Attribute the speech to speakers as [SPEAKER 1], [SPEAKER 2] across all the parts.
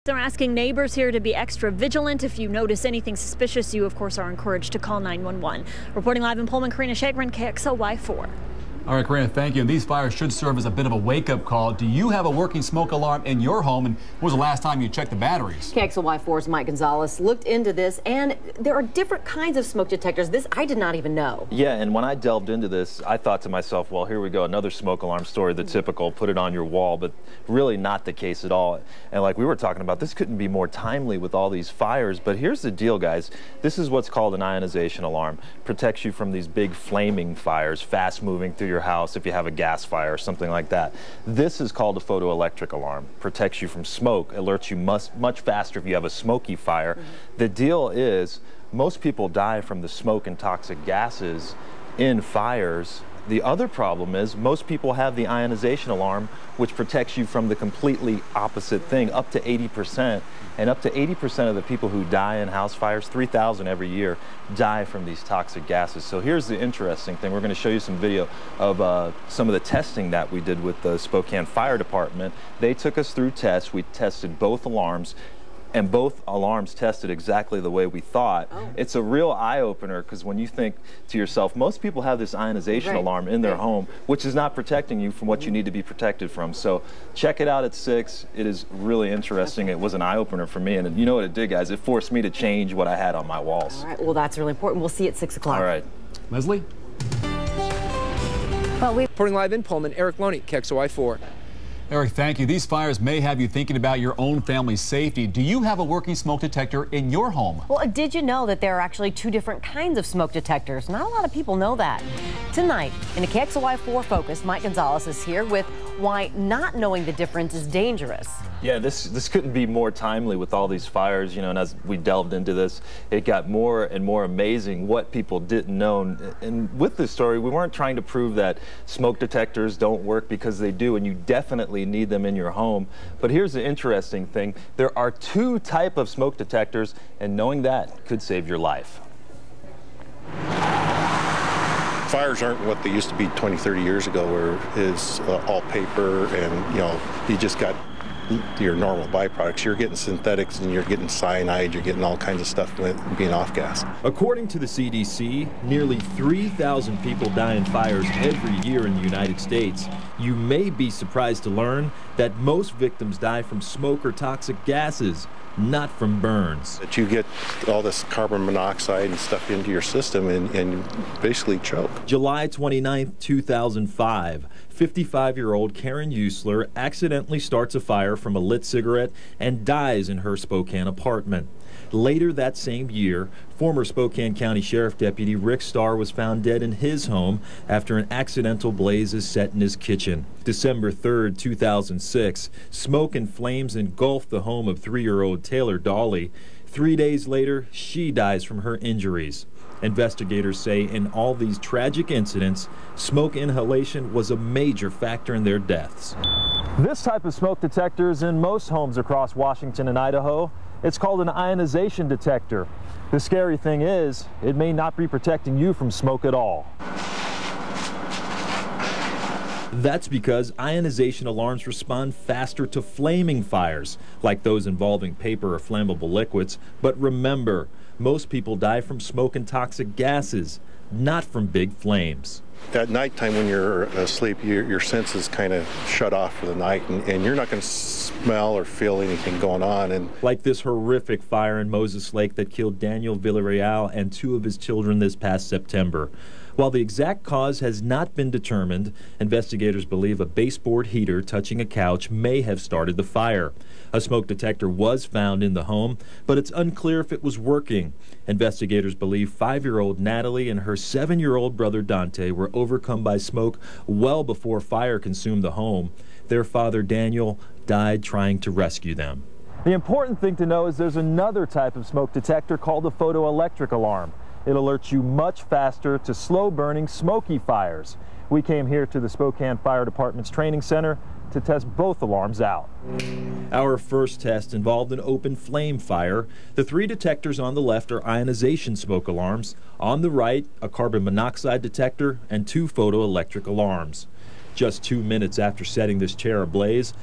[SPEAKER 1] They're asking neighbors here to be extra vigilant. If you notice anything suspicious, you of course are encouraged to call 911. Reporting live in Pullman, Karina Shagrin, KXLY4.
[SPEAKER 2] All right, Karina, thank you. And these fires should serve as a bit of a wake-up call. Do you have a working smoke alarm in your home? And when was the last time you checked the batteries?
[SPEAKER 3] KXLY4's Mike Gonzalez looked into this, and there are different kinds of smoke detectors. This I did not even know.
[SPEAKER 4] Yeah, and when I delved into this, I thought to myself, well, here we go, another smoke alarm story, the typical, put it on your wall, but really not the case at all. And like we were talking about, this couldn't be more timely with all these fires. But here's the deal, guys. This is what's called an ionization alarm. Protects you from these big flaming fires, fast-moving through your house if you have a gas fire or something like that. This is called a photoelectric alarm. Protects you from smoke, alerts you much faster if you have a smoky fire. The deal is, most people die from the smoke and toxic gases in fires. The other problem is most people have the ionization alarm, which protects you from the completely opposite thing, up to 80%. And up to 80% of the people who die in house fires, 3,000 every year, die from these toxic gases. So here's the interesting thing. We're going to show you some video of some of the testing that we did with the Spokane Fire Department. They took us through tests. We tested both alarms, and both alarms tested exactly the way we thought. It's a real eye-opener, because when you think to yourself, most people have this ionization alarm in their home, which is not protecting you from what you need to be protected from. So check it out at 6. It is really interesting. It was an eye-opener for me, and you know what it did, guys? It forced me to change what I had on my walls.
[SPEAKER 3] All right, well, that's really important. We'll see you at 6 o'clock.
[SPEAKER 4] All right.
[SPEAKER 2] Leslie?
[SPEAKER 5] Reporting live in Pullman, Eric Loney, KXLY4.
[SPEAKER 2] Eric, thank you. These fires may have you thinking about your own family's safety. Do you have a working smoke detector in your home?
[SPEAKER 3] Well, did you know that there are actually 2 different kinds of smoke detectors? Not a lot of people know that. Tonight, in a KXLY4 Focus, Mike Gonzalez is here with why not knowing the difference is dangerous.
[SPEAKER 4] Yeah, this couldn't be more timely with all these fires, you know, and as we delved into this, it got more and more amazing what people didn't know. And with this story, we weren't trying to prove that smoke detectors don't work, because they do, and you definitely need them in your home. But here's the interesting thing. There are 2 types of smoke detectors, and knowing that could save your life.
[SPEAKER 6] Fires aren't what they used to be 20, 30 years ago, where it's all paper and, you know, you just got your normal byproducts. You're getting synthetics, and you're getting cyanide, you're getting all kinds of stuff being off-gas.
[SPEAKER 7] According to the CDC, nearly 3,000 people die in fires every year in the United States. You may be surprised to learn that most victims die from smoke or toxic gases, not from burns.
[SPEAKER 6] That you get all this carbon monoxide and stuff into your system and you basically choke.
[SPEAKER 7] July 29, 2005, 55-year-old Karen Usler accidentally starts a fire from a lit cigarette and dies in her Spokane apartment. Later that same year, former Spokane County Sheriff Deputy Rick Starr was found dead in his home after an accidental blaze is set in his kitchen. December 3, 2006, smoke and flames engulfed the home of 3-year-old Taylor Dolly. 3 days later, she dies from her injuries. Investigators say in all these tragic incidents, smoke inhalation was a major factor in their deaths.
[SPEAKER 8] This type of smoke detector is in most homes across Washington and Idaho. It's called an ionization detector. The scary thing is, it may not be protecting you from smoke at all.
[SPEAKER 7] That's because ionization alarms respond faster to flaming fires, like those involving paper or flammable liquids. But remember, most people die from smoke and toxic gases, not from big flames.
[SPEAKER 6] At nighttime, when you're asleep, your senses kind of shut off for the night, and you're not going to smell or feel anything going on. And
[SPEAKER 7] like this horrific fire in Moses Lake that killed Daniel Villarreal and 2 of his children this past September. While the exact cause has not been determined, investigators believe a baseboard heater touching a couch may have started the fire. A smoke detector was found in the home, but it's unclear if it was working. Investigators believe 5-year-old Natalie and her 7-year-old brother Dante were overcome by smoke well before fire consumed the home. Their father Daniel died trying to rescue them.
[SPEAKER 8] The important thing to know is there's another type of smoke detector called a photoelectric alarm. It alerts you much faster to slow-burning smoky fires. We came here to the Spokane Fire Department's training center to test both alarms out.
[SPEAKER 7] Our first test involved an open flame fire. The 3 detectors on the left are ionization smoke alarms. On the right, a carbon monoxide detector and 2 photoelectric alarms. Just 2 minutes after setting this chair ablaze,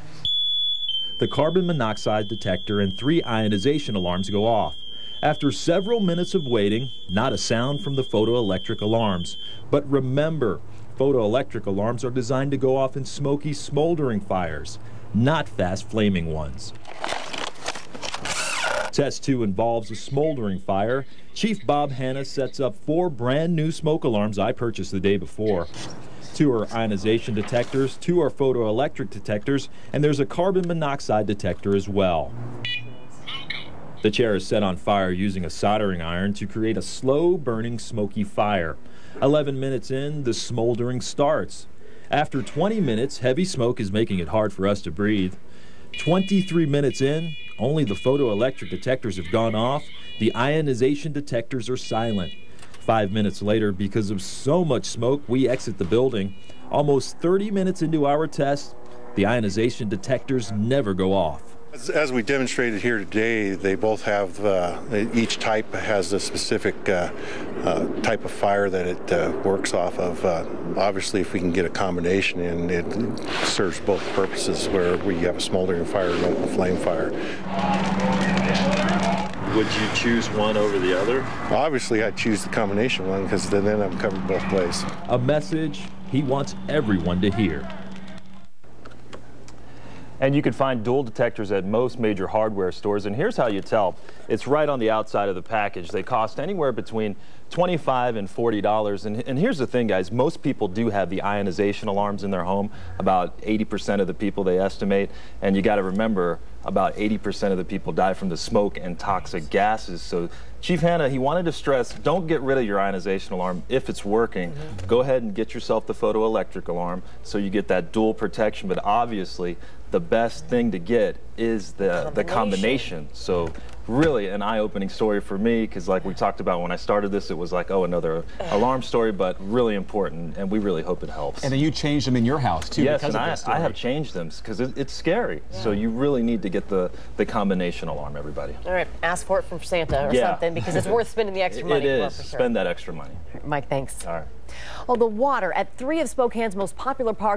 [SPEAKER 7] the carbon monoxide detector and 3 ionization alarms go off. After several minutes of waiting, not a sound from the photoelectric alarms. But remember, photoelectric alarms are designed to go off in smoky, smoldering fires, not fast flaming ones. Test 2 involves a smoldering fire. Chief Bob Hanna sets up 4 brand new smoke alarms I purchased the day before. 2 are ionization detectors, 2 are photoelectric detectors, and there's a carbon monoxide detector as well. The chair is set on fire using a soldering iron to create a slow-burning smoky fire. 11 minutes in, the smoldering starts. After 20 minutes, heavy smoke is making it hard for us to breathe. 23 minutes in, only the photoelectric detectors have gone off. The ionization detectors are silent. 5 minutes later, because of so much smoke, we exit the building. Almost 30 minutes into our test, the ionization detectors never go off.
[SPEAKER 6] As we demonstrated here today, they both have, each type has a specific type of fire that it works off of. Obviously, if we can get a combination in, it serves both purposes, where we have a smoldering fire and open flame fire.
[SPEAKER 7] Would you choose one over the other?
[SPEAKER 6] Obviously, I'd choose the combination one, because then I'm covered both ways.
[SPEAKER 7] A message he wants everyone to hear.
[SPEAKER 4] And you can find dual detectors at most major hardware stores. And here's how you tell. It's right on the outside of the package. They cost anywhere between $25 and $40. And here's the thing, guys. Most people do have the ionization alarms in their home. About 80% of the people, they estimate. And you got to remember, about 80% of the people die from the smoke and toxic gases. So Chief Hanna, he wanted to stress, don't get rid of your ionization alarm if it's working. Go ahead and get yourself the photoelectric alarm so you get that dual protection. But obviously, the best thing to get is the combination. So really an eye-opening story for me, because like we talked about when I started this, it was like, oh, another alarm story, but really important, and we really hope it helps.
[SPEAKER 2] And then you changed them in your house too.
[SPEAKER 4] Yes,
[SPEAKER 2] because
[SPEAKER 4] and
[SPEAKER 2] of this story.
[SPEAKER 4] I have changed them because it's scary. Yeah. So you really need to get the combination alarm, everybody.
[SPEAKER 3] All right, ask for it from Santa or something, because it's worth spending the extra money.
[SPEAKER 4] It is.
[SPEAKER 3] For sure.
[SPEAKER 4] Spend that extra money.
[SPEAKER 3] Mike, thanks.
[SPEAKER 4] All right.
[SPEAKER 3] Well, the water at 3 of Spokane's most popular parks